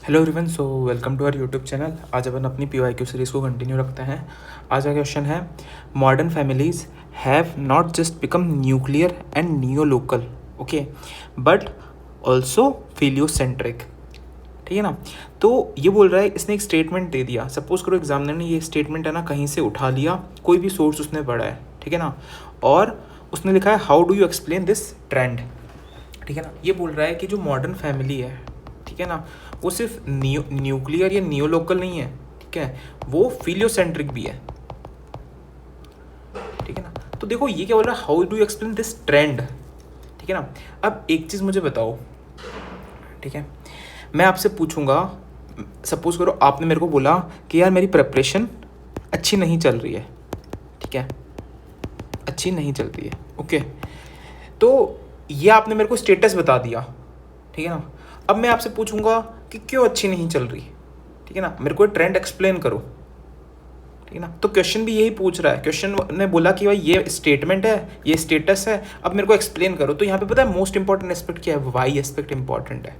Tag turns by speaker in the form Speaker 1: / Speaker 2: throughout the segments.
Speaker 1: Hello everyone, so welcome to our YouTube channel. आज अपन अपनी PYQ सीरीज़ को कंटिन्यू रखते हैं। आज का क्वेश्चन है, modern families have not just become nuclear and neo local, okay, but also filiocentric. ठीक है ना। तो ये बोल रहा है, इसने एक स्टेटमेंट दे दिया। सपोज करो एग्जामिनर ने ये स्टेटमेंट है ना कहीं से उठा लिया, कोई भी सोर्स उसने पढ़ा है, ठीक है ना, और उसने लिखा है how do you explain this trend. ठीक है ना। ये बोल रहा है कि जो मॉडर्न फैमिली है, ठीक है ना, वो सिर्फ न्यूक्लियर या नियो लोकल नहीं है, ठीक है, वो फिलियोसेंट्रिक भी है। ठीक है ना। तो देखो ये क्या बोल रहा है, how do you explain this trend. ठीक है ना। अब एक चीज़ मुझे बताओ, ठीक है, मैं आपसे पूछूंगा, सपोज करो आपने मेरे को बोला कि यार मेरी प्रिपरेशन अच्छी नहीं चल रही है, ठीक है, अच्छी नहीं चल रही है, ओके, तो ये आपने मेरे को स्टेटस बता दिया, ठीक है ना। अब मैं आपसे पूछूंगा कि क्यों अच्छी नहीं चल रही, ठीक है ना, मेरे को ट्रेंड एक्सप्लेन करो, ठीक है ना। तो क्वेश्चन भी यही पूछ रहा है। क्वेश्चन ने बोला कि भाई ये स्टेटमेंट है, ये स्टेटस है, अब मेरे को एक्सप्लेन करो। तो यहाँ पे पता है मोस्ट इंपॉर्टेंट एस्पेक्ट क्या है, वाई एस्पेक्ट इंपॉर्टेंट है।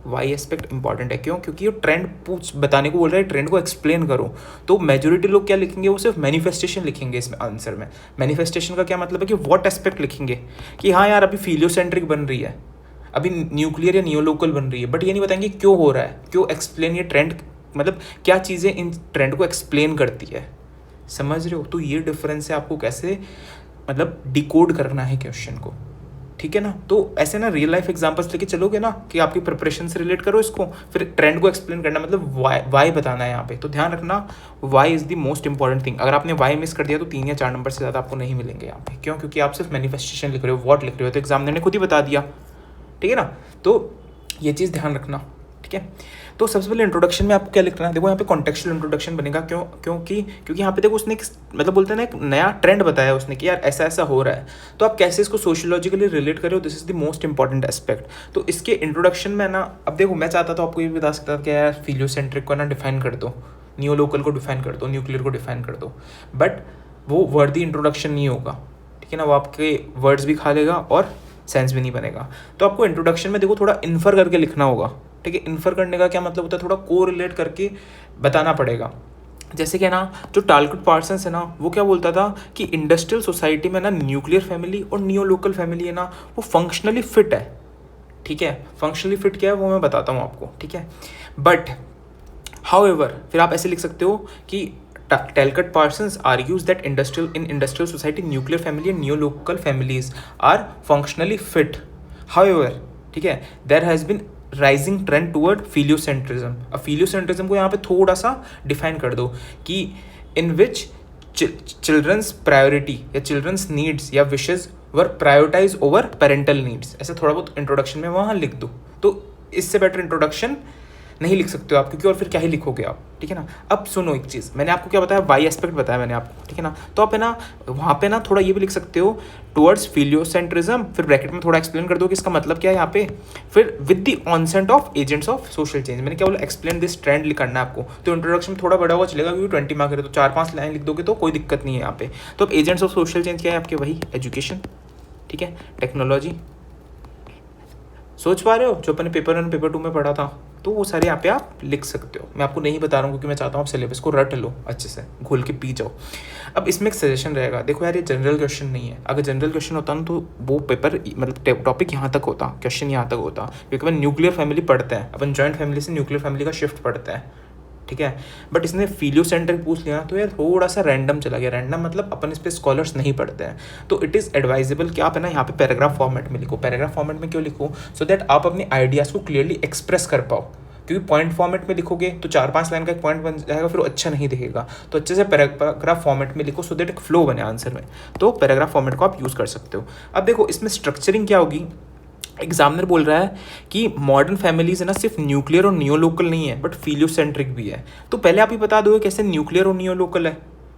Speaker 1: वाई एस्पेक्ट इंपॉर्टेंट है क्यों? क्योंकि ये ट्रेंड बताने को बोल रहा है, ट्रेंड को एक्सप्लेन करो। तो मेजोरिटी लोग क्या लिखेंगे, वो सिर्फ मैनिफेस्टेशन लिखेंगे इसमें आंसर में। मैनिफेस्टेशन का क्या मतलब है कि व्हाट एस्पेक्ट लिखेंगे कि हाँ यार अभी फिलियोसेंट्रिक बन रही है, अभी न्यूक्लियर या नियोलोकल बन रही है, बट ये नहीं बताएंगे क्यों हो रहा है, क्यों एक्सप्लेन, ये ट्रेंड मतलब क्या चीज़ें इन ट्रेंड को एक्सप्लेन करती है। समझ रहे हो? तो ये डिफरेंस है, आपको कैसे मतलब डिकोड करना है क्वेश्चन को, ठीक है ना। तो ऐसे ना रियल लाइफ एग्जांपल्स लेके चलोगे ना कि आपकी प्रिपरेशन से रिलेट करो इसको, फिर ट्रेंड को एक्सप्लेन करना, मतलब वाई बताना है यहाँ पे। तो ध्यान रखना, why is the most important thing. अगर आपने वाई मिस कर दिया तो 3 या 4 नंबर से ज़्यादा आपको नहीं मिलेंगे यहाँ पे। क्यों? क्योंकि आप सिर्फ मैनिफेस्टेशन लिख रहे हो, व्हाट लिख रहे हो, तो एग्जामिनर ने खुद ही बता दिया, ठीक है ना। तो ये चीज़ ध्यान रखना, ठीक है। तो सबसे पहले इंट्रोडक्शन में आपको क्या लिखना है, देखो यहाँ पे कॉन्टेक्चुअल इंट्रोडक्शन बनेगा। क्योंकि यहाँ पे देखो उसने एक मतलब बोलते हैं ना एक नया ट्रेंड बताया उसने कि यार ऐसा ऐसा हो रहा है, तो आप कैसे इसको सोशियोलॉजिकली रिलेट करो, this is the most important aspect. तो इसके इंट्रोडक्शन में ना, अब देखो मैं चाहता था आपको ये भी बता सकता था कि यार फिलियोसेंट्रिक को ना डिफाइन कर दो, नियो लोकल को डिफाइन कर दो, न्यूक्लियर को डिफाइन कर दो, बट वो वर्दी इंट्रोडक्शन नहीं होगा, ठीक है ना। वो आपके वर्ड्स भी खा लेगा और सेंस भी नहीं बनेगा। तो आपको इंट्रोडक्शन में देखो थोड़ा इन्फर करके लिखना होगा, ठीक है। इन्फर करने का क्या मतलब होता है, थोड़ा को रिलेट करके बताना पड़ेगा। जैसे कि ना जो टालकुट पार्सन्स है ना, वो क्या बोलता था कि इंडस्ट्रियल सोसाइटी में ना न्यूक्लियर फैमिली और नियो लोकल फैमिली है ना, वो फंक्शनली फिट है, ठीक है। फंक्शनली फिट क्या है वो मैं बताता हूँ आपको, ठीक है। बट हाउएवर फिर आप ऐसे लिख सकते हो कि Talcott Parsons argues that industrial society nuclear family and neo-local families are functionally fit. However, ठीक है, there has been rising trend toward philiocentrism. अब philiocentrism को यहाँ पे थोड़ा सा डिफाइन कर दो कि in which children's priority या children's needs या wishes were prioritized over parental needs. ऐसा थोड़ा बहुत इंट्रोडक्शन में वहाँ लिख दो। तो इससे बेटर इंट्रोडक्शन नहीं लिख सकते हो आप, क्योंकि और फिर क्या ही लिखोगे आप, ठीक है ना। अब सुनो एक चीज़, मैंने आपको क्या बताया, वाई एस्पेक्ट बताया मैंने आपको, ठीक है ना। तो आप है ना वहाँ पे ना थोड़ा ये भी लिख सकते हो टुवर्ड्स फिलियोसेंट्रिज्म, फिर ब्रैकेट में थोड़ा एक्सप्लेन कर दो कि इसका मतलब क्या है यहाँ पे, फिर with the onset of agents of social change. मैंने क्या बोला, एक्सप्लेन दिस ट्रेंड करना है आपको। तो इंट्रोडक्शन में थोड़ा बड़ा हुआ चलेगा क्योंकि 20 मार्क है, तो 4-5 लाइन लिख दोगे तो कोई दिक्कत नहीं है यहाँ पे। तो अब एजेंट्स ऑफ सोशल चेंज क्या है आपके, वही एजुकेशन, ठीक है, टेक्नोलॉजी, सोच पा रहे हो जो अपने पेपर 1 पेपर 2 में पढ़ा था, तो वो सारे यहाँ पे आप लिख सकते हो। मैं आपको नहीं बता रहा हूँ क्योंकि मैं चाहता हूँ आप सिलेबस को रट लो, अच्छे से घोल के पी जाओ। अब इसमें एक सजेशन रहेगा, देखो यार ये जनरल क्वेश्चन नहीं है। अगर जनरल क्वेश्चन होता ना तो वो पेपर मतलब टॉपिक यहाँ तक होता, क्वेश्चन यहाँ तक होता, क्योंकि अपन न्यूक्लियर फैमिली पढ़ते हैं, अपन जॉइंट फैमिली से न्यूक्लियर फैमिली का शिफ्ट पढ़ते हैं, ठीक है। बट इसने फिलियोसेंट्रिक पूछ लिया तो यार थोड़ा सा रैंडम चला गया। रैंडम मतलब अपन इस पर स्कॉलर्स नहीं पढ़ते हैं, तो इट इज़ एडवाइजेबल कि आप है ना यहाँ पे पैराग्राफ फॉर्मेट में लिखो। पैराग्राफ फॉर्मेट में क्यों लिखो, सो दैट आप अपने आइडियाज़ को क्लियरली एक्सप्रेस कर पाओ। क्योंकि पॉइंट फॉर्मेट में लिखोगे तो 4-5 लाइन का एक पॉइंट बन जाएगा, फिर वो अच्छा नहीं दिखेगा। तो अच्छे से पैराग्राफ फॉर्मेट में लिखो सो दैट एक फ्लो बने आंसर में। तो पैराग्राफ फॉर्मेट को आप यूज़ कर सकते हो। अब देखो इसमें स्ट्रक्चरिंग क्या होगी, एग्जामिनर बोल रहा है कि मॉडर्न फैमिलीज है ना सिर्फ न्यूक्लियर और नियो लोकल नहीं है बट फिलियोसेंट्रिक भी है। तो पहले आप ही बता दो कैसे न्यूक्लियर और नियो लोकल है,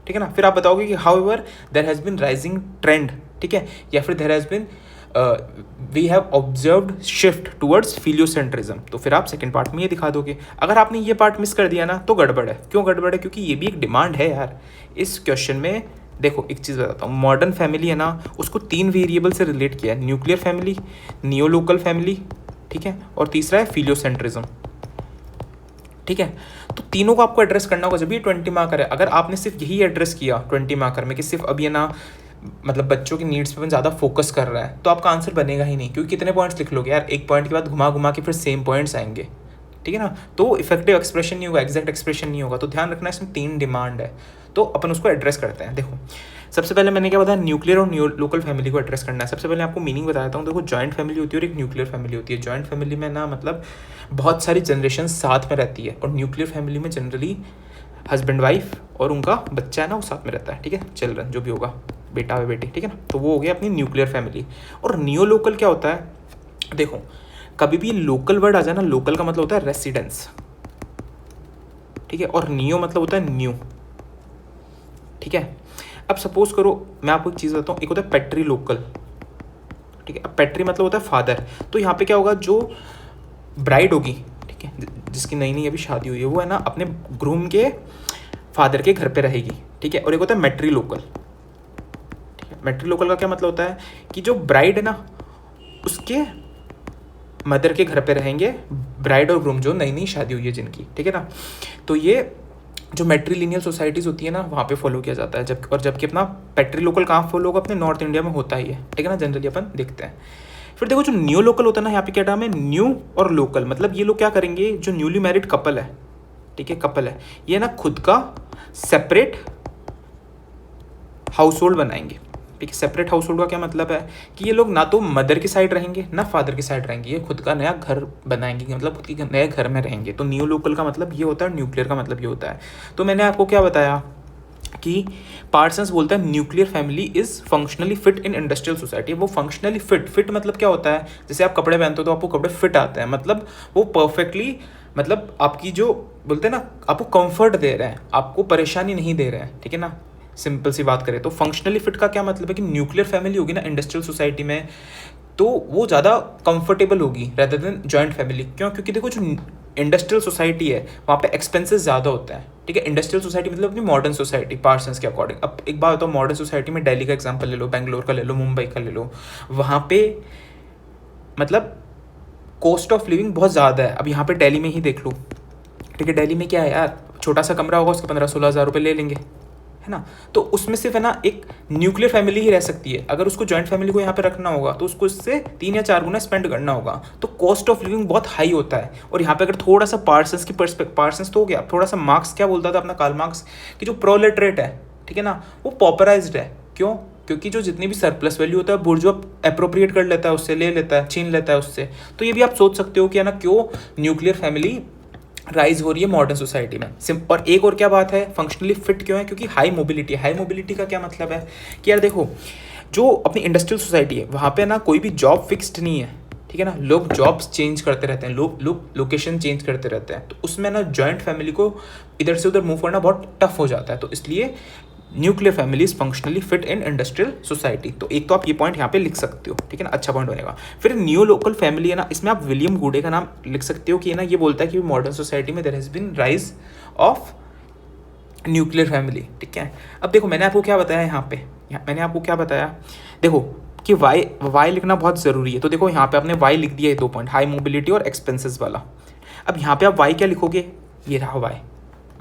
Speaker 1: ठीक है ना। फिर आप बताओगे कि however there has been rising trend, ठीक है, या फिर there has been we have observed shift towards filiocentrism. तो फिर आप सेकंड पार्ट में ये दिखा दोगे। अगर आपने ये पार्ट मिस कर दिया ना तो गड़बड़ है। क्यों गड़बड़ है? क्योंकि ये भी एक डिमांड है यार इस क्वेश्चन में। देखो एक चीज़ बताता हूँ, मॉडर्न फैमिली है ना उसको 3 वेरिएबल से रिलेट किया है, nuclear family, neo local family, ठीक है, और तीसरा है फिलियोसेंट्रिज्म। ठीक है। तो तीनों को आपको एड्रेस करना होगा जब ये 20 मार्कर है। अगर आपने सिर्फ यही एड्रेस किया 20 मार्कर में कि सिर्फ अब ये ना मतलब बच्चों की नीड्स पे ज़्यादा फोकस कर रहा है, तो आपका आंसर बनेगा ही नहीं, क्योंकि कितने पॉइंट्स लिख लोगे यार, एक पॉइंट के बाद घुमा घुमा के फिर सेम पॉइंट्स आएंगे, ठीक है ना। तो इफेक्टिव एक्सप्रेशन नहीं होगा, एग्जैक्ट एक्सप्रेशन नहीं होगा। तो ध्यान रखना इसमें 3 डिमांड है, तो अपन उसको एड्रेस करते हैं। देखो सबसे पहले मैंने क्या बताया, न्यूक्लियर और लोकल फैमिली को एड्रेस करना है। सबसे पहले आपको मीनिंग बताता हूँ। देखो जॉइंट फैमिली होती है और एक न्यूक्लियर फैमिली होती है। जॉइंट फैमिली में ना मतलब बहुत सारी जनरेशन साथ में रहती है, और न्यूक्लियर फैमिली में जनरली हस्बैंड वाइफ और उनका बच्चा है ना वो साथ में रहता है, ठीक है, चिल्ड्रन जो भी होगा, बेटा व बेटी, ठीक है ना। तो वो हो गया अपनी न्यूक्लियर फैमिली। और नियो लोकल क्या होता है, देखो कभी भी लोकल वर्ड आ जाए ना, लोकल का मतलब होता है रेसिडेंस, ठीक है, और नियो मतलब होता है न्यू, ठीक है। अब सपोज करो मैं आपको एक चीज़ बताता हूँ, एक होता है पेट्री लोकल, ठीक है। अब पेट्री मतलब होता है फादर। तो यहाँ पे क्या होगा, जो ब्राइड होगी, ठीक है, जिसकी नई नई अभी शादी हुई है, वो है ना अपने ग्रूम के फादर के घर पे रहेगी, ठीक है। और एक होता है मेट्री लोकल, ठीक है। मेट्री लोकल का क्या मतलब होता है कि जो ब्राइड है ना उसके मदर के घर पे रहेंगे ब्राइड और ग्रूम, जो नई नई शादी हुई है जिनकी, ठीक है ना। तो ये जो मैट्रिलिनियल सोसाइटीज़ होती है ना वहाँ पे फॉलो किया जाता है। जबकि अपना पेट्री लोकल कहाँ फॉलो होगा, अपने नॉर्थ इंडिया में होता ही है, ठीक है ना, जनरली अपन देखते हैं। फिर देखो जो न्यू लोकल होता है ना, यहाँ पे क्या नाम है, न्यू और लोकल, मतलब ये लोग क्या करेंगे, जो न्यूली मैरिड कपल है, ठीक है, कपल है, ये ना खुद का सेपरेट हाउस होल्ड बनाएंगे, ठीक है। सेपरेट हाउस होल्ड का क्या मतलब है कि ये लोग ना तो मदर की साइड रहेंगे ना फादर की साइड रहेंगे, ये खुद का नया घर बनाएंगे, मतलब खुद के नए घर में रहेंगे। तो न्यू लोकल का मतलब ये होता है, न्यूक्लियर का मतलब ये होता है। तो मैंने आपको क्या बताया कि पार्सन्स बोलता है nuclear family is functionally fit in industrial society. वो फंक्शनली फिट मतलब क्या होता है, जैसे आप कपड़े पहनते हो तो आपको कपड़े फिट आते हैं, मतलब वो परफेक्टली, मतलब आपकी जो बोलते हैं ना, आपको कंफर्ट दे रहे हैं, आपको परेशानी नहीं दे रहे हैं, ठीक है ना। सिंपल सी बात करें तो फंक्शनली फिट का क्या मतलब है कि न्यूक्लियर फैमिली होगी ना इंडस्ट्रियल सोसाइटी में, तो वो ज़्यादा कंफर्टेबल होगी रेदर देन जॉइंट फैमिली। क्यों? क्योंकि देखो जो इंडस्ट्रियल सोसाइटी है वहाँ पे एक्सपेंसेस ज़्यादा होते हैं, ठीक है। इंडस्ट्रियल सोसाइटी मतलब अपनी मॉडर्न सोसाइटी पार्सन्स के अकॉर्डिंग। अब एक बात बताओ, मॉडर्न सोसाइटी में दिल्ली का एग्जांपल ले लो, बेंगलोर का ले लो, मुंबई का ले लो, वहाँ पे मतलब कॉस्ट ऑफ लिविंग बहुत ज़्यादा है। अब यहाँ पे दिल्ली में ही देख लो, ठीक है, दिल्ली में क्या है यार, छोटा सा कमरा होगा उसके 15-16 हज़ार रुपये ले लेंगे, है ना। तो उसमें सिर्फ है ना एक न्यूक्लियर फैमिली ही रह सकती है। अगर उसको जॉइंट फैमिली को यहाँ पे रखना होगा तो उसको इससे 3 या 4 गुना स्पेंड करना होगा। तो कॉस्ट ऑफ लिविंग बहुत हाई होता है। और यहाँ पे अगर थोड़ा सा पार्सन्स की पार्सन्स तो हो गया, थोड़ा सा मार्क्स क्या बोलता था अपना कार्ल मार्क्स कि जो प्रोलेटरेट है, ठीक है ना, वो पॉपराइज्ड है। क्यों? क्योंकि जो जितनी भी सरप्लस वैल्यू होता है बुर्जुआ अप्रोप्रिएट कर लेता है, उससे ले लेता है, छीन लेता है उससे। तो ये भी आप सोच सकते हो कि है ना क्यों न्यूक्लियर फैमिली राइज हो रही है मॉडर्न सोसाइटी में। और एक और क्या बात है, फंक्शनली फिट क्यों है, क्योंकि हाई मोबिलिटी। हाई मोबिलिटी का क्या मतलब है कि यार देखो जो अपनी इंडस्ट्रियल सोसाइटी है वहाँ पे ना कोई भी जॉब फिक्स्ड नहीं है, ठीक है ना। लोग जॉब्स चेंज करते रहते हैं, लोग लोकेशन चेंज करते रहते हैं। तो उसमें ना जॉइंट फैमिली को इधर से उधर मूव करना बहुत टफ हो जाता है। तो इसलिए nuclear family is functionally fit in industrial society. तो एक तो आप ये पॉइंट यहाँ पे लिख सकते हो, ठीक है ना, अच्छा पॉइंट बनेगा। फिर न्यू लोकल फैमिली है ना, इसमें आप विलियम गुडे का नाम लिख सकते हो कि ना ये बोलता है कि मॉडर्न सोसाइटी में there has been rise of nuclear family, ठीक है। अब देखो मैंने आपको क्या बताया यहाँ पे, मैंने आपको क्या बताया, देखो कि वाई लिखना बहुत ज़रूरी है। तो देखो यहाँ पे आपने वाई लिख दिया है 2 पॉइंट, हाई मोबिलिटी और एक्सपेंसेस वाला। अब यहाँ पे आप वाई क्या लिखोगे, ये रहा वाई।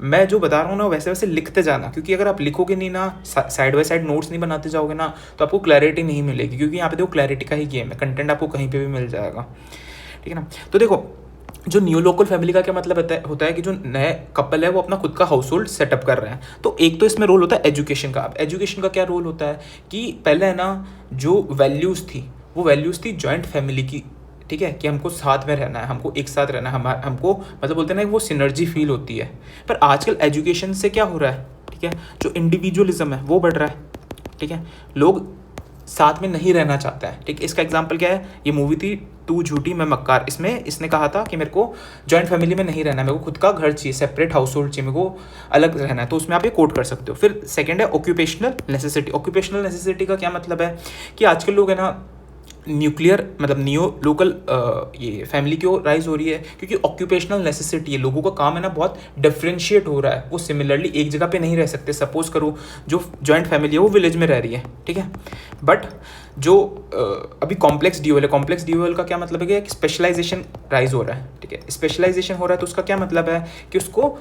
Speaker 1: मैं जो बता रहा हूँ ना वैसे वैसे लिखते जाना, क्योंकि अगर आप लिखोगे नहीं ना, साइड बाय साइड नोट्स नहीं बनाते जाओगे ना, तो आपको क्लैरिटी नहीं मिलेगी। क्योंकि यहाँ पे देखो क्लैरिटी का ही गेम है, कंटेंट आपको कहीं पे भी मिल जाएगा, ठीक है ना। तो देखो जो न्यू लोकल फैमिली का क्या मतलब होता है कि जो नए कपल है वो अपना खुद का हाउस होल्ड सेटअप कर रहे हैं। तो एक तो इसमें रोल होता है एजुकेशन का। अब एजुकेशन का क्या रोल होता है कि पहले है ना जो वैल्यूज़ थी वो वैल्यूज़ थी जॉइंट फैमिली की, ठीक है, कि हमको साथ में रहना है, हमको एक साथ रहना है, हमको मतलब बोलते हैं ना वो सिनर्जी फील होती है। पर आजकल एजुकेशन से क्या हो रहा है, ठीक है, जो इंडिविजुअलिज्म है वो बढ़ रहा है, ठीक है, लोग साथ में नहीं रहना चाहता है, ठीक है। इसका एग्जांपल क्या है, ये मूवी थी तू झूठी मैं मक्कार, इसमें इसने कहा था कि मेरे को जॉइंट फैमिली में नहीं रहना, मेरे को खुद का घर चाहिए, सेपरेट हाउस होल्ड चाहिए, मेरे को अलग रहना है। तो उसमें आप ये कोट कर सकते हो। फिर सेकंड है ऑक्यूपेशनल नेसेसिटी। ऑक्यूपेशनल नेसेसिटी का क्या मतलब है कि आजकल लोग है ना न्यूक्लियर मतलब नियो लोकल ये फैमिली क्यों राइज हो रही है, क्योंकि ऑक्यूपेशनल नेसेसिटी है, लोगों का काम है ना बहुत डिफ्रेंशिएट हो रहा है, वो सिमिलरली एक जगह पे नहीं रह सकते। सपोज करो जो जॉइंट फैमिली है वो विलेज में रह रही है, ठीक है, बट जो अभी कॉम्प्लेक्स ड्यूअल है, कॉम्प्लेक्स ड्यूअल का क्या मतलब है कि स्पेशलाइजेशन राइज हो रहा है, ठीक है, स्पेशलाइजेशन हो रहा है तो उसका क्या मतलब है कि उसको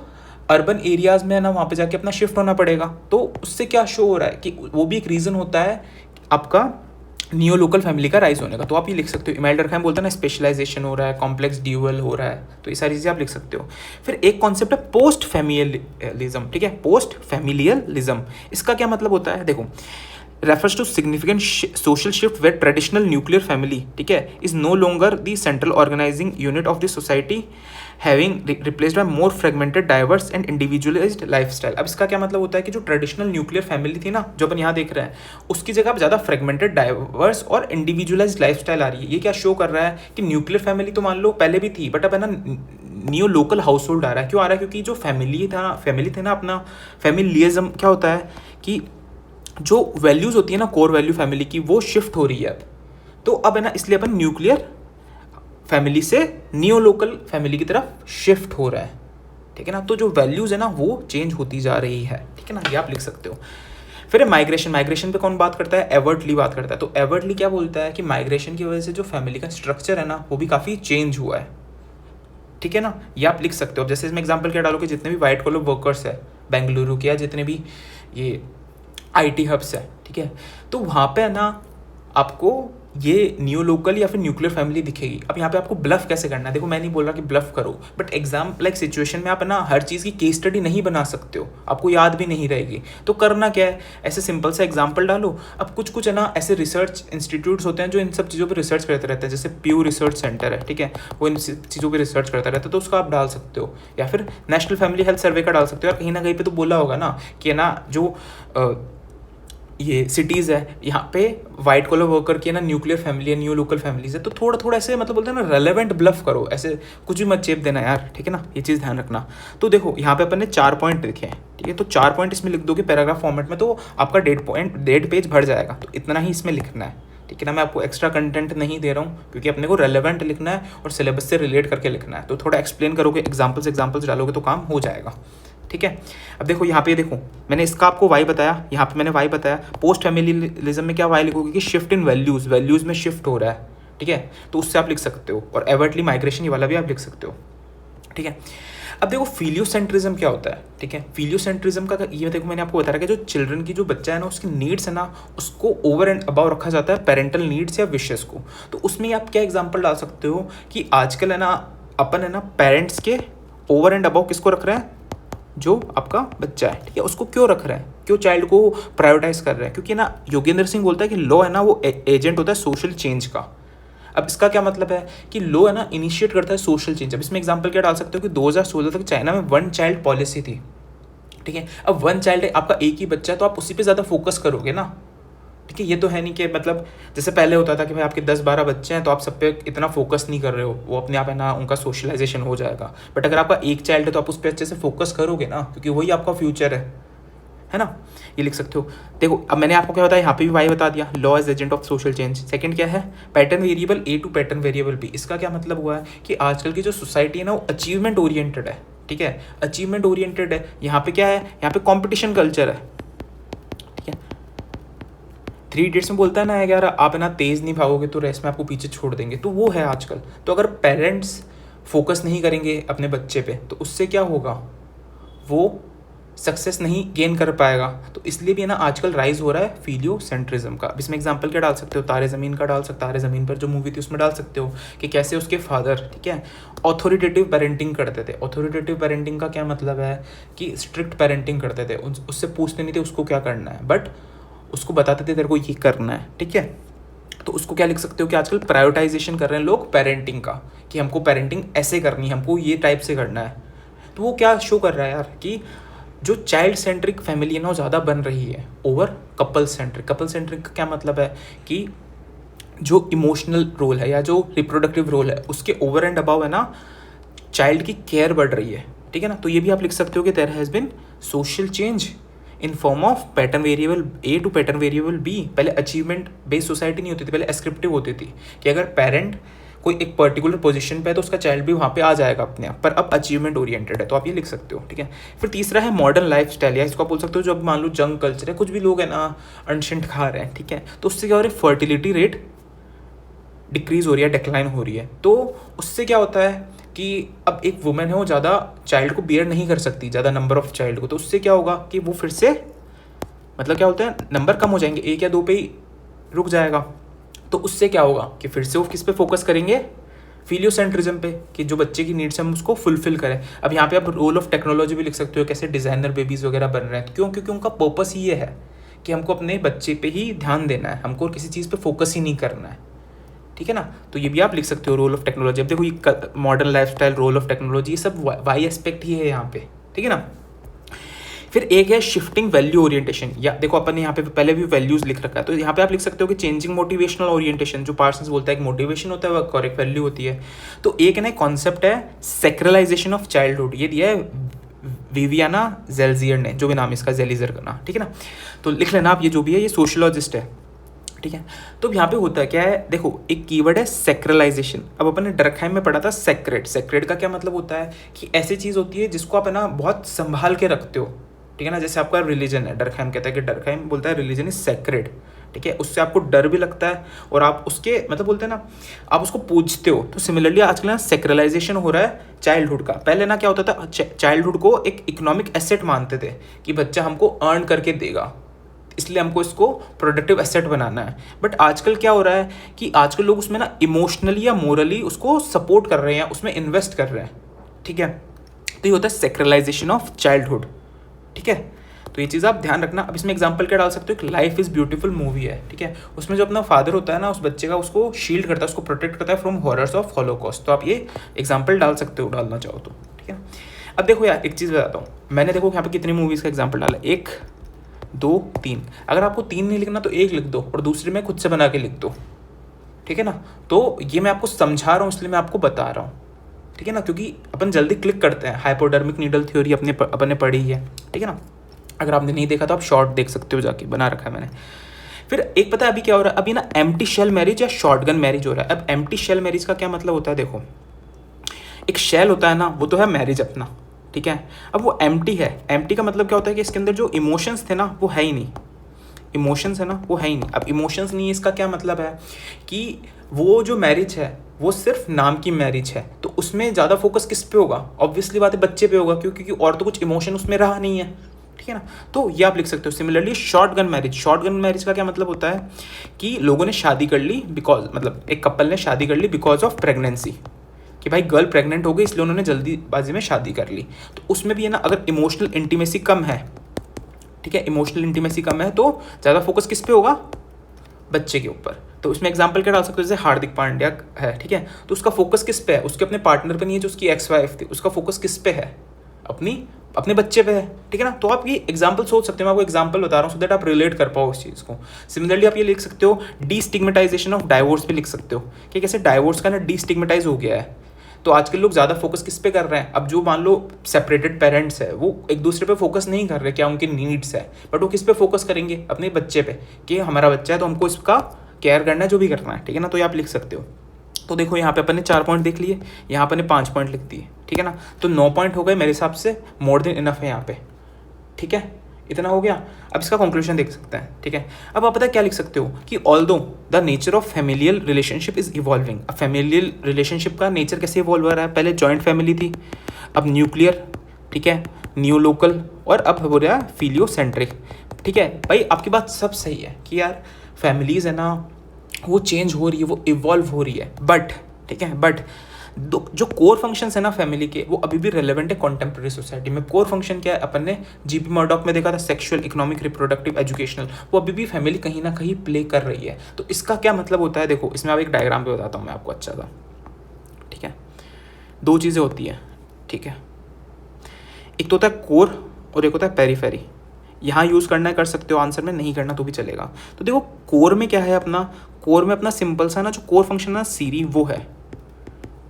Speaker 1: अर्बन एरियाज में ना वहाँ पे जाके अपना शिफ्ट होना पड़ेगा। तो उससे क्या शो हो रहा है कि वो भी एक रीज़न होता है आपका नियो लोकल फैमिली का राइज होने का। तो आप ये लिख सकते हो, इमाइल डरखाइम बोलता है ना स्पेशलाइजेशन हो रहा है, कॉम्प्लेक्स ड्यूअल हो रहा है, तो ये सारी चीज़ें आप लिख सकते हो। फिर एक कॉन्सेप्ट है पोस्ट फैमिलियलिज्म, ठीक है, पोस्ट फैमिलियलिज्म, इसका क्या मतलब होता है, देखो, refers to significant social shift where traditional nuclear family, ठीक है, is no longer the central organizing unit of the society, having replaced by more fragmented, diverse and individualized lifestyle। अब इसका क्या मतलब होता है कि जो ट्रेडिशनल न्यूक्लियर फैमिली थी ना, जो अपन यहाँ देख रहे हैं, उसकी जगह अब ज़्यादा फ्रेगमेंटेड, डाइवर्स और इंडिविजुअलाइज्ड लाइफस्टाइल आ रही है। ये क्या शो कर रहा है कि न्यूक्लियर फैमिली तो मान लो पहले भी थी, बट अब है ना न्यू लोकल हाउस होल्ड आ रहा है। क्यों आ रहा है? क्योंकि जो फैमिली थे ना अपना फैमिलियज्म क्या होता है कि जो वैल्यूज़ होती है ना कोर वैल्यू फैमिली की, वो शिफ्ट हो रही है अब। तो अब है ना इसलिए अपन न्यूक्लियर फैमिली से नियो लोकल फैमिली की तरफ शिफ्ट हो रहा है, ठीक है ना। तो जो वैल्यूज़ है ना वो चेंज होती जा रही है, ठीक है ना, ये आप लिख सकते हो। फिर माइग्रेशन, माइग्रेशन पे कौन बात करता है? एवर्टली बात करता है। तो एवर्टली क्या बोलता है कि माइग्रेशन की वजह से जो फैमिली का स्ट्रक्चर है ना वो भी काफ़ी चेंज हुआ है, ठीक है ना, ये आप लिख सकते हो। अब जैसे इसमें एग्जाम्पल क्या डालो कि जितने भी वाइट कॉलर वर्कर्स है बेंगलुरु के या जितने भी ये आईटी हब्स है, ठीक है, तो वहाँ पे है ना आपको ये न्यू लोकल या फिर न्यूक्लियर फैमिली दिखेगी। अब यहाँ पे आपको ब्लफ कैसे करना है, देखो मैं नहीं बोल रहा कि ब्लफ करो, बट एग्जाम लाइक सिचुएशन में आप ना हर चीज़ की केस स्टडी नहीं बना सकते हो, आपको याद भी नहीं रहेगी। तो करना क्या है, ऐसे सिंपल सा एग्जाम्पल डालो। अब कुछ है ना ऐसे रिसर्च इंस्टीट्यूट्स होते हैं जो इन सब चीज़ों पर रिसर्च करते रहते हैं, जैसे प्यू रिसर्च सेंटर है, ठीक है, वो इन चीज़ों पर रिसर्च करता रहता है, तो उसका आप डाल सकते हो। या फिर नेशनल फैमिली हेल्थ सर्वे का डाल सकते हो। और कहीं ना कहीं पर तो बोला होगा ना कि ना जो ये सिटीज़ है यहाँ पे वाइट कॉलर वर्कर की है ना न्यूक्लियर फैमिली है, न्यू लोकल फैमिलीज है, तो थोड़ा थोड़ा ऐसे मतलब बोलते हैं ना रेलेवेंट ब्लफ करो, ऐसे कुछ भी मत चेप देना यार, ठीक है ना, ये चीज़ ध्यान रखना। तो देखो यहाँ पे अपन ने 4 पॉइंट लिखे हैं, ठीक है, तो 4 पॉइंट इसमें लिख दोगे पैराग्राफ फॉर्मेट में, तो आपका 1.5 पेज भर जाएगा। तो इतना ही इसमें लिखना है, ठीक है ना, मैं आपको एक्स्ट्रा कंटेंट नहीं दे रहा हूँ क्योंकि अपने को रेलेवेंट लिखना है और सिलेबस से रिलेट करके लिखना है। तो थोड़ा एक्सप्लेन करोगे, एग्जाम्पल्स डालोगे तो काम हो जाएगा, ठीक है। अब देखो यहाँ पे देखो मैंने इसका आपको वाई बताया, यहाँ पे मैंने वाई बताया। पोस्ट फैमिलियलिज्म में क्या वाई लिखोगे कि शिफ्ट इन वैल्यूज में शिफ्ट हो रहा है, ठीक है, तो उससे आप लिख सकते हो। और एवर्टली माइग्रेशन ये वाला भी आप लिख सकते हो, ठीक है। अब देखो फिलियोसेंट्रिज्म क्या होता है, ठीक है। फिलियोसेंट्रिज्म का ये देखो मैंने आपको बताया कि जो चिल्ड्रन की जो बच्चा है ना उसकी नीड्स है ना उसको ओवर एंड अबाव रखा जाता है पेरेंटल नीड्स या विशेस को। तो उसमें आप क्या एग्जांपल डाल सकते हो कि आजकल है ना अपन है ना पेरेंट्स के ओवर एंड अबाव किसको रख रहे हैं, जो आपका बच्चा है, ठीक है, उसको क्यों रख रहे हैं, क्यों चाइल्ड को प्रायोरिटाइज कर रहे हैं? क्योंकि ना योगेंद्र सिंह बोलता है कि लॉ है ना वो एजेंट होता है सोशल चेंज का। अब इसका क्या मतलब है कि लॉ है ना इनिशिएट करता है सोशल चेंज। अब इसमें एग्जांपल क्या डाल सकते हो कि 2016 तक चाइना में 1 चाइल्ड पॉलिसी थी, ठीक है। अब 1 चाइल्ड है, आपका एक ही बच्चा है, तो आप उसी पे ज़्यादा फोकस करोगे ना, ठीक है। ये तो है नहीं कि मतलब जैसे पहले होता था कि भाई आपके 10-12 बच्चे हैं तो आप सब पे इतना फोकस नहीं कर रहे हो, वो अपने आप है ना उनका सोशलाइजेशन हो जाएगा। बट अगर आपका एक चाइल्ड है तो आप उस पर अच्छे से फोकस करोगे ना, क्योंकि वही आपका फ्यूचर है ना, ये लिख सकते हो। देखो अब मैंने आपको क्या बताया, यहाँ पे भी वाई बता दिया, law as agent of social change. Second क्या है, pattern variable A to pattern variable B. इसका क्या मतलब हुआ है कि आजकल की जो सोसाइटी है ना वो अचीवमेंट ओरिएंटेड है, ठीक है, अचीवमेंट ओरिएंटेड है। यहाँ पे क्या है, यहाँ पे कॉम्पिटिशन कल्चर है, 3 इडियट्स में बोलता है ना यार आप है ना तेज़ नहीं भागोगे तो रेस में आपको पीछे छोड़ देंगे, तो वो है आजकल। तो अगर पेरेंट्स फोकस नहीं करेंगे अपने बच्चे पे तो उससे क्या होगा, वो सक्सेस नहीं गेन कर पाएगा। तो इसलिए भी है ना आजकल राइज हो रहा है फिलियोसेंट्रिज्म का। अब इसमें एग्जांपल क्या डाल सकते हो, तारे ज़मीन का डाल सकते, तारे ज़मीन पर जो मूवी थी उसमें डाल सकते हो कि कैसे उसके फादर, ठीक है, ऑथोरिटेटिव पेरेंटिंग करते थे। ऑथोरिटेटिव पेरेंटिंग का क्या मतलब है कि स्ट्रिक्ट पेरेंटिंग करते थे, उससे पूछते नहीं थे उसको क्या करना है, बट उसको बताते थे तेरे को ये करना है, ठीक है। तो उसको क्या लिख सकते हो कि आजकल प्रायोरिटाइजेशन कर रहे हैं लोग पेरेंटिंग का, कि हमको पेरेंटिंग ऐसे करनी है, हमको ये टाइप से करना है। तो वो क्या शो कर रहा है यार कि जो चाइल्ड सेंट्रिक फैमिली है ना वो ज़्यादा बन रही है over couple centric. Couple centric का क्या मतलब है कि जो इमोशनल रोल है या जो रिप्रोडक्टिव रोल है उसके ओवर एंड अबाव है ना चाइल्ड की केयर बढ़ रही है, ठीक है ना। तो ये भी आप लिख सकते हो कि there has been social change in form of pattern variable A to pattern variable B. पहले अचीवमेंट बेस्ड सोसाइटी नहीं होती थी, पहले एस्क्रिप्टिव होती थी कि अगर पेरेंट कोई एक पर्टिकुलर पोजीशन पे है तो उसका चाइल्ड भी वहाँ पे आ जाएगा अपने आप, पर अब अचीवमेंट ओरिएंटेड है, तो आप ये लिख सकते हो, ठीक है। फिर तीसरा है मॉडर्न लाइफ स्टाइल, या इसको आप बोल सकते हो जो अब मान लो जंग कल्चर है, कुछ भी लोग है ना अनशंट खा रहे हैं, ठीक है, तो उससे क्या हो रहा है, फर्टिलिटी रेट डिक्रीज हो रही है, डिक्लाइन हो रही है। तो उससे क्या होता है कि अब एक वुमेन है वो ज़्यादा चाइल्ड को बियर नहीं कर सकती, ज़्यादा नंबर ऑफ चाइल्ड को, तो उससे क्या होगा कि वो फिर से मतलब क्या होता है, नंबर कम हो जाएंगे, 1 या 2 पे ही रुक जाएगा। तो उससे क्या होगा कि फिर से वो किस पे फोकस करेंगे, फिलियोसेंट्रिज्म पे, कि जो बच्चे की नीड्स हम उसको फुलफिल करें। अब यहाँ पे आप रोल ऑफ टेक्नोलॉजी भी लिख सकते हो, कैसे डिज़ाइनर बेबीज़ वगैरह बन रहे हैं, क्यों, क्योंकि उनका पर्पस ही ये है कि हमको अपने बच्चे पे ही ध्यान देना है, हमको किसी चीज़ पे फोकस ही नहीं करना है, ठीक है ना। तो ये भी आप लिख सकते हो रोल ऑफ टेक्नोलॉजी। अब देखो ये modern lifestyle, role of technology, ये सब वाई एस्पेक्ट ही है यहाँ पे, ठीक है ना। फिर एक है शिफ्टिंग वैल्यू ओरिएंटेशन, या देखो अपन ने यहाँ पे पहले भी वैल्यूज लिख रखा है, तो यहाँ पे आप लिख सकते हो कि चेंजिंग मोटिवेशनल ओरिएंटेशन, जो पार्सन्स बोलता है कि मोटिवेशन होता है वह करेक्ट वैल्यू होती है। तो एक ना कॉन्सेप्ट है सेक्रलाइजेशन ऑफ चाइल्डहुड, ये दिया है विवियाना जेल्जियर ने, जो भी नाम इसका जेलिजर का ना, ठीक है ना। तो लिख लेना आप, ये जो भी है ये सोशियोलॉजिस्ट है, ठीक है। तो यहाँ पे होता है क्या है, देखो एक कीवर्ड है सेक्रलाइजेशन। अब अपन ने डर्कहाइम में पढ़ा था सेक्रेड, सेक्रेड का क्या मतलब होता है कि ऐसी चीज़ होती है जिसको आप है ना बहुत संभाल के रखते हो, ठीक है ना। जैसे आपका रिलीजन है, डर्कहाइम कहता है कि डर्कहाइम बोलता है रिलीजन इज सेक्रेड, ठीक है, उससे आपको डर भी लगता है और आप उसके मतलब बोलते हैं ना आप उसको पूजते हो। तो सिमिलरली आजकल ना सेक्रलाइजेशन हो रहा है चाइल्डहुड का। पहले ना क्या होता था, चाइल्डहुड को एक इकोनॉमिक एसेट मानते थे कि बच्चा हमको अर्न करके देगा, इसलिए हमको इसको प्रोडक्टिव एसेट बनाना है। बट आजकल क्या हो रहा है कि आजकल लोग उसमें ना इमोशनली या मोरली उसको सपोर्ट कर रहे हैं, उसमें इन्वेस्ट कर रहे हैं, ठीक है। तो ये होता है सेक्रलाइजेशन ऑफ चाइल्डहुड, ठीक है। तो ये चीज़ आप ध्यान रखना। अब इसमें एग्जांपल क्या डाल सकते हो, कि लाइफ इज़ ब्यूटीफुल मूवी है, ठीक है, उसमें जो अपना फादर होता है ना उस बच्चे का, उसको शील्ड करता है, उसको प्रोटेक्ट करता है फ्रॉम हॉरर्स ऑफ हॉलोकॉस्ट। तो आप ये एग्जांपल डाल सकते हो, डालना चाहो तो, ठीक है। अब देखो यार एक चीज़ बताता हूँ, मैंने देखो यहाँ पे कितनी मूवीज़ का एग्जाम्पल डाला, 1 2 3। अगर आपको 3 नहीं लिखना तो 1 लिख दो और दूसरे में खुद से बना के लिख दो, ठीक है ना। तो ये मैं आपको समझा रहा हूँ इसलिए मैं आपको बता रहा हूँ, ठीक है ना, क्योंकि अपन जल्दी क्लिक करते हैं। हाइपोडर्मिक नीडल थ्योरी अपन ने पढ़ी है, ठीक है ना। अगर आपने नहीं देखा तो आप शॉर्ट देख सकते हो, जाके बना रखा है मैंने। फिर एक पता है अभी क्या हो रहा है, अभी ना एम्प्टी शेल मैरिज या शॉटगन मैरिज हो रहा है। अब एम्प्टी शेल मैरिज का क्या मतलब होता है, देखो एक शेल होता है ना, वो तो है मैरिज अपना, ठीक है। अब वो एम्प्टी है, एम्प्टी का मतलब क्या होता है कि इसके अंदर जो इमोशंस थे ना वो है ही नहीं, इमोशंस है ना वो है ही नहीं। अब इमोशंस नहीं है, इसका क्या मतलब है कि वो जो मैरिज है वो सिर्फ नाम की मैरिज है, तो उसमें ज़्यादा फोकस किस पे होगा, ऑब्वियसली बात है बच्चे पे होगा, क्योंकि और तो कुछ इमोशन उसमें रहा नहीं है, ठीक है ना। तो ये आप लिख सकते हो। Similarly shotgun marriage, shotgun marriage का क्या मतलब होता है कि लोगों ने शादी कर ली बिकॉज, मतलब एक कपल ने शादी कर ली बिकॉज ऑफ प्रेगनेंसी, कि भाई गर्ल प्रेग्नेंट हो गई इसलिए उन्होंने जल्दीबाजी में शादी कर ली। तो उसमें भी है ना अगर इमोशनल इंटीमेसी कम है, ठीक है, इमोशनल इंटीमेसी कम है तो ज़्यादा फोकस किस पे होगा, बच्चे के ऊपर। तो उसमें एग्जांपल क्या डाल सकते हो, जैसे हार्दिक पांड्या है, ठीक है, तो उसका फोकस किस पे है, उसके अपने पार्टनर पे नहीं है, जो उसकी एक्स वाइफ थी उसका फोकस किस पे है, अपने बच्चे पे है, ठीक है ना। तो आप ये एग्जांपल सोच सकते हो, मैं आपको एग्जांपल बता रहा हूँ सो दैट आप रिलेट कर पाओ उस चीज़ को। सिमिलरली आप ये लिख सकते हो डीस्टिग्मेटाइजेशन ऑफ डाइवोर्स पे लिख सकते हो कि कैसे डाइवोर्स का ना डीस्टिग्मेटाइज हो गया है। तो आजकल लोग ज़्यादा फोकस किस पे कर रहे हैं, अब जो मान लो सेपरेटेड पेरेंट्स है वो एक दूसरे पे फोकस नहीं कर रहे, क्या उनकी नीड्स है, बट वो किस पे फोकस करेंगे, अपने बच्चे पे, कि हमारा बच्चा है तो हमको इसका केयर करना है, जो भी करना है, ठीक है ना। तो ये आप लिख सकते हो। तो देखो यहाँ पे अपन ने 4 पॉइंट देख लिए, यहाँ अपन ने 5 पॉइंट लिख दिए, ठीक है ना। तो 9 पॉइंट हो गए मेरे हिसाब से, मोर देन इनफ है यहाँ पे, ठीक है, इतना हो गया। अब इसका कंक्लूजन देख सकते हैं, ठीक है। अब आप पता है क्या लिख सकते हो कि although the nature of familial relationship is evolving. अब फैमिलियल रिलेशनशिप का नेचर कैसे इवॉल्व हो रहा है, पहले जॉइंट फैमिली थी, अब न्यूक्लियर, ठीक है, न्यू लोकल, और अब हो रहा है फिलियोसेंट्रिक, ठीक है। भाई आपकी बात सब सही है कि यार फैमिलीज़ है ना वो चेंज हो रही है, वो इवॉल्व हो रही है, बट ठीक है, बट जो कोर फंक्शंस है ना फैमिली के वो अभी भी रेलेवेंट है कॉन्टेम्प्रेरी सोसाइटी में। कोर फंक्शन क्या है, अपन ने जीपी मर्डॉक में देखा था, सेक्सुअल, इकोनॉमिक, रिप्रोडक्टिव, एजुकेशनल, वो अभी भी फैमिली कहीं ना कहीं प्ले कर रही है। तो इसका क्या मतलब होता है, देखो इसमें आप एक डायग्राम पे बताता हूँ मैं आपको अच्छा सा, ठीक है। 2 चीज़ें होती है, ठीक है, एक तो होता है कोर और एक होता है पेरीफेरी। यहाँ यूज़ करना है कर सकते हो आंसर में, नहीं करना तो भी चलेगा। तो देखो कोर में क्या है, अपना कोर में अपना सिंपल सा ना जो कोर फंक्शन है सीरी वो है,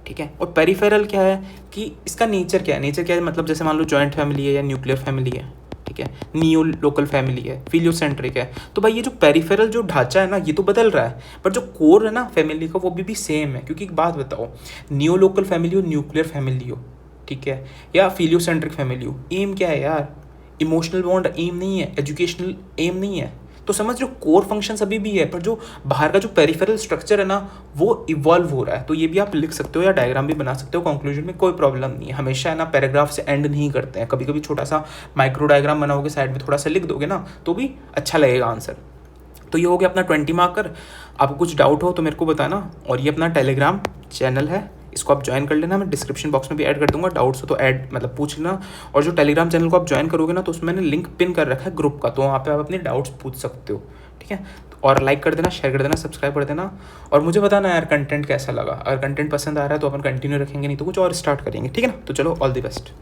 Speaker 1: ठीक है। और पेरिफेरल क्या है कि इसका नेचर क्या है, नेचर क्या है मतलब जैसे मान लो जॉइंट फैमिली है या न्यूक्लियर फैमिली है, ठीक है। ठीक है, नियो लोकल फैमिली है, फिलियोसेंट्रिक है। तो भाई ये जो पेरिफेरल जो ढांचा है ना ये तो बदल रहा है, पर जो कोर है ना फैमिली का वो भी सेम है। क्योंकि एक बात बताओ, नियो लोकल फैमिली हो, न्यूक्लियर फैमिली हो, ठीक है, या फिलियोसेंट्रिक फैमिली हो, एम क्या है यार? इमोशनल बॉन्ड एम नहीं है, एजुकेशनल एम नहीं है। तो समझ जो कोर फंक्शन अभी भी है, पर जो बाहर का जो पेरिफेरल स्ट्रक्चर है ना वो इवॉल्व हो रहा है। तो ये भी आप लिख सकते हो या डायग्राम भी बना सकते हो, कंक्लूजन में कोई प्रॉब्लम नहीं है। हमेशा है ना पैराग्राफ से एंड नहीं करते हैं, कभी कभी छोटा सा माइक्रो डायग्राम बनाओगे, साइड में थोड़ा सा लिख दोगे ना तो भी अच्छा लगेगा आंसर। तो ये हो गया अपना 20 मार्कर। आपको कुछ डाउट हो तो मेरे को बताना। और ये अपना टेलीग्राम चैनल है, इसको आप ज्वाइन कर लेना, मैं डिस्क्रिप्शन बॉक्स में भी ऐड कर दूंगा। डाउट्स हो तो ऐड मतलब पूछ लेना। और जो टेलीग्राम चैनल को आप ज्वाइन करोगे ना तो उसमें मैंने लिंक पिन कर रखा है ग्रुप का, तो वहाँ पे आप अपने डाउट्स पूछ सकते हो, ठीक है। और लाइक कर देना, शेयर कर देना, सब्सक्राइब कर देना। और मुझे बताना यार कंटेंट कैसा लगा। अगर कंटेंट पसंद आ रहा है तो अपन कंटिन्यू रखेंगे, नहीं तो कुछ और स्टार्ट करेंगे, ठीक है ना। तो चलो, ऑल द बेस्ट।